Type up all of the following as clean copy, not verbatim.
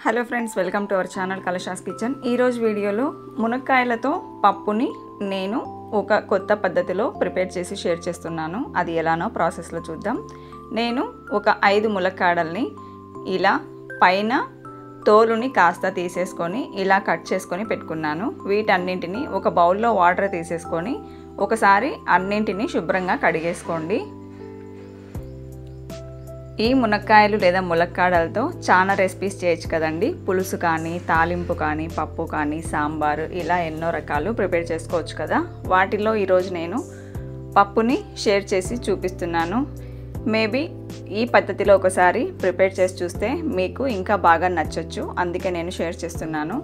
Hello friends, welcome to our channel Kalasha's kitchen. ఈరోజు వీడియోలో మునక్కాయలతో పప్పుని నేను ఒక కొత్త పద్ధతిలో ప్రిపేర్ చేసి షేర్ చేస్తున్నాను. అది ఎలానో ప్రాసెస్లో చూద్దాం. నేను ఒక 5 ములక్కాడల్ని ఇలా పైన తోలుని కాస్త తీసేసుకొని ఇలా కట్ చేసుకొని పెట్టుకున్నాను. వీటన్నింటిని ఒక బౌల్లో వాటర్ తీసేసుకొని ఒకసారి అన్నింటినీ శుభ్రంగా కడిగేసుకోండి. ఈ మునక్కాయలు లేదా ములక్కాడలతో చాలా రెసిపీస్ చేయొచ్చు కదండి. పులుసు కానీ, తాలింపు కానీ, పప్పు కానీ, సాంబారు, ఇలా ఎన్నో రకాలు ప్రిపేర్ చేసుకోవచ్చు కదా. వాటిలో ఈరోజు నేను పప్పుని షేర్ చేసి చూపిస్తున్నాను. మేబీ ఈ పద్ధతిలో ఒకసారి ప్రిపేర్ చేసి చూస్తే మీకు ఇంకా బాగా నచ్చొచ్చు, అందుకే నేను షేర్ చేస్తున్నాను.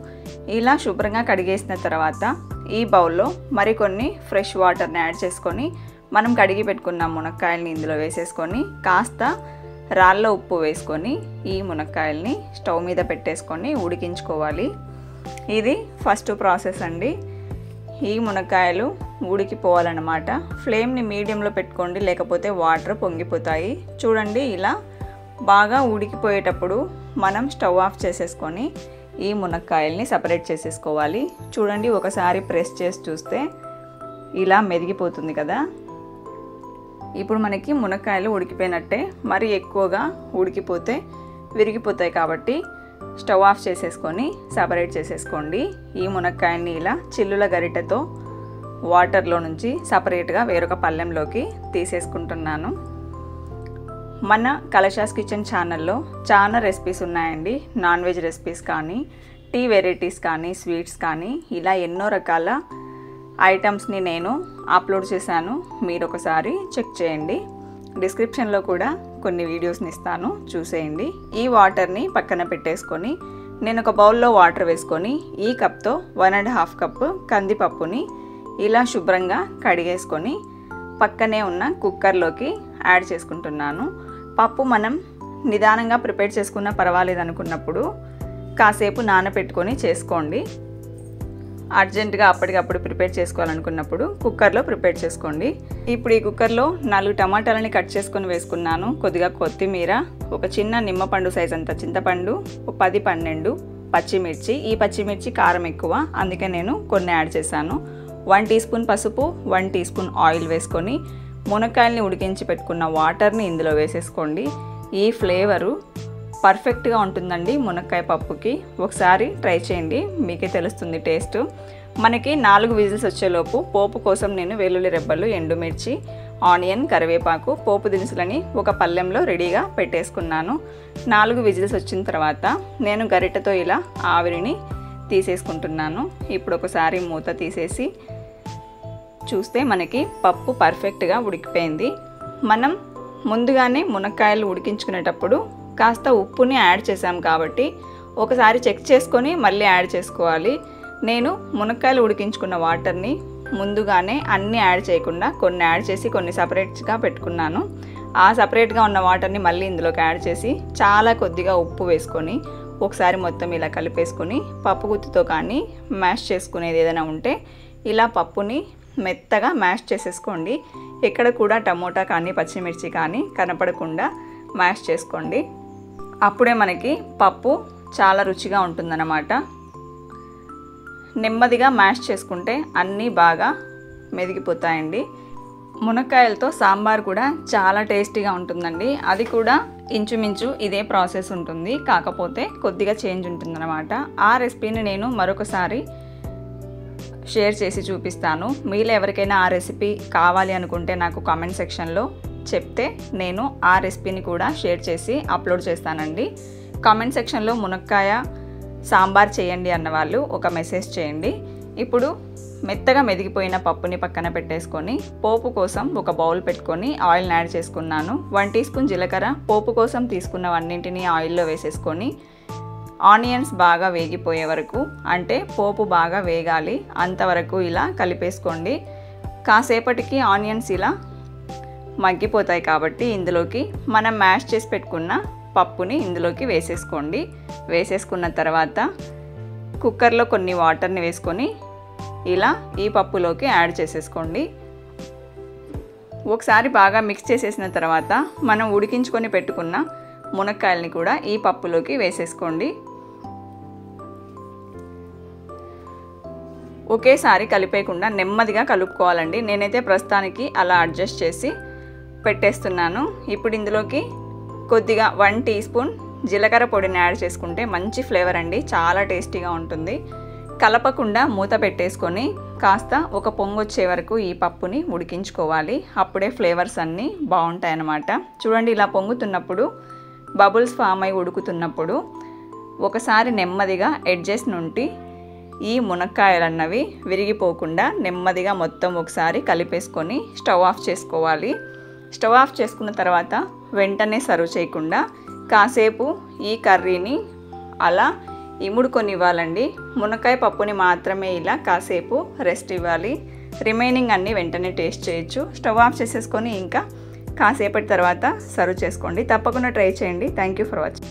ఇలా శుభ్రంగా కడిగేసిన తర్వాత ఈ బౌల్లో మరికొన్ని ఫ్రెష్ వాటర్ని యాడ్ చేసుకొని మనం కడిగి పెట్టుకున్న మునక్కాయల్ని ఇందులో వేసేసుకొని కాస్త రాళ్ళ ఉప్పు వేసుకొని ఈ మునక్కాయల్ని స్టవ్ మీద పెట్టేసుకొని ఉడికించుకోవాలి. ఇది ఫస్ట్ ప్రాసెస్ అండి. ఈ మునక్కాయలు ఉడికిపోవాలన్నమాట. ఫ్లేమ్ని మీడియంలో పెట్టుకోండి, లేకపోతే వాటర్ పొంగిపోతాయి. చూడండి, ఇలా బాగా ఉడికిపోయేటప్పుడు మనం స్టవ్ ఆఫ్ చేసేసుకొని ఈ మునక్కాయల్ని సపరేట్ చేసేసుకోవాలి. చూడండి, ఒకసారి ప్రెస్ చేసి చూస్తే ఇలా మెదిగిపోతుంది కదా. ఇప్పుడు మనకి మునక్కాయలు ఉడికిపోయినట్టే. మరి ఎక్కువగా ఉడికిపోతే విరిగిపోతాయి కాబట్టి స్టవ్ ఆఫ్ చేసేసుకొని సపరేట్ చేసేసుకోండి. ఈ మునక్కాయల్ని ఇలా చిల్లుల గరిటెతో వాటర్లో నుంచి సపరేట్గా వేరొక పళ్ళెంలోకి తీసేసుకుంటున్నాను. మన కలశాస్ కిచెన్ ఛానల్లో చాలా రెసిపీస్ ఉన్నాయండి. నాన్ వెజ్ రెసిపీస్ కానీ, టీ వెరైటీస్ కానీ, స్వీట్స్ కానీ, ఇలా ఎన్నో రకాల ఐటమ్స్ని నేను అప్లోడ్ చేశాను. మీరు ఒకసారి చెక్ చేయండి. డిస్క్రిప్షన్లో కూడా కొన్ని వీడియోస్ని ఇస్తాను, చూసేయండి. ఈ వాటర్ని పక్కన పెట్టేసుకొని నేను ఒక బౌల్లో వాటర్ వేసుకొని ఈ కప్తో 1.5 కప్పు కందిపప్పుని ఇలా శుభ్రంగా కడిగేసుకొని పక్కనే ఉన్న కుక్కర్లోకి యాడ్ చేసుకుంటున్నాను. పప్పు మనం నిదానంగా ప్రిపేర్ చేసుకున్నా పర్వాలేదు అనుకున్నప్పుడు కాసేపు నానబెట్టుకొని చేసుకోండి. అర్జెంటుగా అప్పటికప్పుడు ప్రిపేర్ చేసుకోవాలనుకున్నప్పుడు కుక్కర్లో ప్రిపేర్ చేసుకోండి. ఇప్పుడు ఈ కుక్కర్లో 4 టమాటాలని కట్ చేసుకొని వేసుకున్నాను. కొద్దిగా కొత్తిమీర, ఒక చిన్న నిమ్మపండు సైజ్ అంత చింతపండు, 10-12 పచ్చిమిర్చి. ఈ పచ్చిమిర్చి కారం ఎక్కువ, అందుకే నేను కొన్ని యాడ్ చేశాను. 1 టీ స్పూన్ పసుపు, 1 టీ స్పూన్ ఆయిల్ వేసుకొని మునక్కాయల్ని ఉడికించి పెట్టుకున్న వాటర్ని ఇందులో వేసేసుకోండి. ఈ ఫ్లేవరు పర్ఫెక్ట్గా ఉంటుందండి మునక్కాయ పప్పుకి. ఒకసారి ట్రై చేయండి, మీకే తెలుస్తుంది టేస్ట్. మనకి 4 విజిల్స్ వచ్చేలోపు పోపు కోసం నేను వెల్లుల్లి రెబ్బలు, ఎండుమిర్చి, ఆనియన్, కరివేపాకు, పోపు దినుసులని ఒక పళ్ళెంలో రెడీగా పెట్టేసుకున్నాను. 4 విజిల్స్ వచ్చిన తర్వాత నేను గరిటెతో ఇలా ఆవిరిని తీసేసుకుంటున్నాను. ఇప్పుడు ఒకసారి మూత తీసేసి చూస్తే మనకి పప్పు పర్ఫెక్ట్గా ఉడికిపోయింది. మనం ముందుగానే మునక్కాయలు ఉడికించుకునేటప్పుడు కాస్త ఉప్పుని యాడ్ చేసాం కాబట్టి ఒకసారి చెక్ చేసుకొని మళ్ళీ యాడ్ చేసుకోవాలి. నేను మునక్కాయలు ఉడికించుకున్న వాటర్ని ముందుగానే అన్నీ యాడ్ చేయకుండా కొన్ని యాడ్ చేసి కొన్ని సపరేట్గా పెట్టుకున్నాను. ఆ సపరేట్గా ఉన్న వాటర్ని మళ్ళీ ఇందులోకి యాడ్ చేసి చాలా కొద్దిగా ఉప్పు వేసుకొని ఒకసారి మొత్తం ఇలా కలిపేసుకొని పప్పు గుత్తితో కానీ మ్యాష్ చేసుకునేది ఏదైనా ఉంటే ఇలా పప్పుని మెత్తగా మ్యాష్ చేసేసుకోండి. ఎక్కడ కూడా టమోటా కానీ పచ్చిమిర్చి కానీ కనపడకుండా మ్యాష్ చేసుకోండి. అప్పుడే మనకి పప్పు చాలా రుచిగా ఉంటుందన్నమాట. నెమ్మదిగా మ్యాష్ చేసుకుంటే అన్నీ బాగా మెదిగిపోతాయండి. మునక్కాయలతో సాంబార్ కూడా చాలా టేస్టీగా ఉంటుందండి. అది కూడా ఇంచుమించు ఇదే ప్రాసెస్ ఉంటుంది, కాకపోతే కొద్దిగా చేంజ్ ఉంటుందన్నమాట. ఆ రెసిపీని నేను మరొకసారి షేర్ చేసి చూపిస్తాను. మీలో ఎవరికైనా ఆ రెసిపీ కావాలి అనుకుంటే నాకు కామెంట్ సెక్షన్లో చెప్తే నేను ఆ రెసిపీని కూడా షేర్ చేసి అప్లోడ్ చేస్తానండి. కామెంట్ సెక్షన్లో మునక్కాయ సాంబార్ చేయండి అన్నవాళ్ళు ఒక మెసేజ్ చేయండి. ఇప్పుడు మెత్తగా మెదిగిపోయిన పప్పుని పక్కన పెట్టేసుకొని పోపు కోసం ఒక బౌల్ పెట్టుకొని ఆయిల్ని యాడ్ చేసుకున్నాను. 1 టీ స్పూన్ జీలకర్ర, పోపు కోసం తీసుకున్నవన్నింటినీ ఆయిల్లో వేసేసుకొని ఆనియన్స్ బాగా వేగిపోయే వరకు, అంటే పోపు బాగా వేగాలి అంతవరకు ఇలా కలిపేసుకోండి. కాసేపటికి ఆనియన్స్ ఇలా మగ్గిపోతాయి కాబట్టి ఇందులోకి మనం మ్యాష్ చేసి పెట్టుకున్న పప్పుని ఇందులోకి వేసేసుకోండి. వేసేసుకున్న తర్వాత కుక్కర్లో కొన్ని వాటర్ని వేసుకొని ఇలా ఈ పప్పులోకి యాడ్ చేసేసుకోండి. ఒకసారి బాగా మిక్స్ చేసేసిన తర్వాత మనం ఉడికించుకొని పెట్టుకున్న మునక్కాయల్ని కూడా ఈ పప్పులోకి వేసేసుకోండి. ఒకేసారి కలిపేయకుండా నెమ్మదిగా కలుపుకోవాలండి. నేనైతే ప్రస్తుతానికి అలా అడ్జస్ట్ చేసి పెట్టేస్తున్నాను. ఇప్పుడు ఇందులోకి కొద్దిగా 1 టీ స్పూన్ జీలకర్ర పొడిని యాడ్ చేసుకుంటే మంచి ఫ్లేవర్ అండి, చాలా టేస్టీగా ఉంటుంది. కలపకుండా మూత పెట్టేసుకొని కాస్త ఒక పొంగొచ్చే వరకు ఈ పప్పుని ఉడికించుకోవాలి. అప్పుడే ఫ్లేవర్స్ అన్నీ బాగుంటాయి అన్నమాట. చూడండి, ఇలా పొంగుతున్నప్పుడు, బబుల్స్ ఫామ్ అయి ఉడుకుతున్నప్పుడు ఒకసారి నెమ్మదిగా ఎడ్జెస్ నుండి ఈ మునక్కాయలు అన్నవి విరిగిపోకుండా నెమ్మదిగా మొత్తం ఒకసారి కలిపేసుకొని స్టవ్ ఆఫ్ చేసుకోవాలి. స్టవ్ ఆఫ్ చేసుకున్న తర్వాత వెంటనే సర్వ్ చేయకుండా కాసేపు ఈ కర్రీని అలా ఇముడుకొని ఇవ్వాలండి. మునక్కాయ పప్పుని మాత్రమే ఇలా కాసేపు రెస్ట్ ఇవ్వాలి. రిమైనింగ్ అన్నీ వెంటనే టేస్ట్ చేయొచ్చు. స్టవ్ ఆఫ్ చేసేసుకొని ఇంకా కాసేపటి తర్వాత సర్వ్ చేసుకోండి. తప్పకుండా ట్రై చేయండి. Thank you for watching.